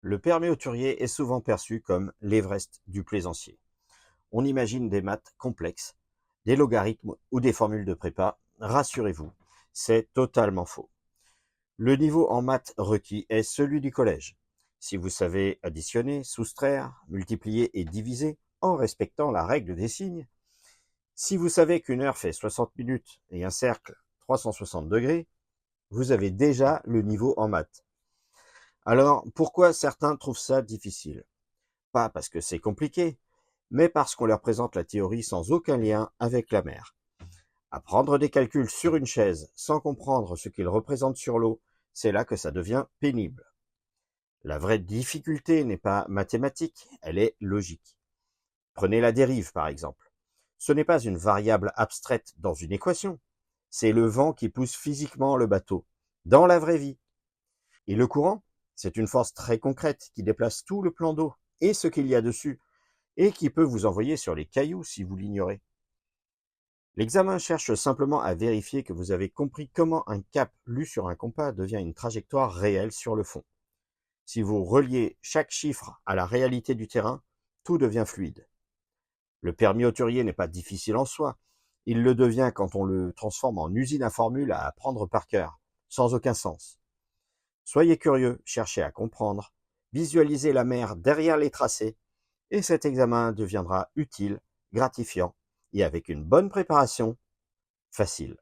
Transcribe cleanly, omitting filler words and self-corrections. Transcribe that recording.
Le permis hauturier est souvent perçu comme l'Everest du plaisancier. On imagine des maths complexes, des logarithmes ou des formules de prépa. Rassurez-vous, c'est totalement faux. Le niveau en maths requis est celui du collège. Si vous savez additionner, soustraire, multiplier et diviser en respectant la règle des signes, si vous savez qu'une heure fait 60 minutes et un cercle 360 degrés, vous avez déjà le niveau en maths. Alors, pourquoi certains trouvent ça difficile? Pas parce que c'est compliqué, mais parce qu'on leur présente la théorie sans aucun lien avec la mer. Apprendre des calculs sur une chaise sans comprendre ce qu'ils représentent sur l'eau, c'est là que ça devient pénible. La vraie difficulté n'est pas mathématique, elle est logique. Prenez la dérive par exemple. Ce n'est pas une variable abstraite dans une équation, c'est le vent qui pousse physiquement le bateau, dans la vraie vie. Et le courant, c'est une force très concrète qui déplace tout le plan d'eau et ce qu'il y a dessus, et qui peut vous envoyer sur les cailloux si vous l'ignorez. L'examen cherche simplement à vérifier que vous avez compris comment un cap lu sur un compas devient une trajectoire réelle sur le fond. Si vous reliez chaque chiffre à la réalité du terrain, tout devient fluide. Le permis hauturier n'est pas difficile en soi, il le devient quand on le transforme en usine à formules à apprendre par cœur, sans aucun sens. Soyez curieux, cherchez à comprendre, visualisez la mer derrière les tracés, et cet examen deviendra utile, gratifiant, et avec une bonne préparation, facile.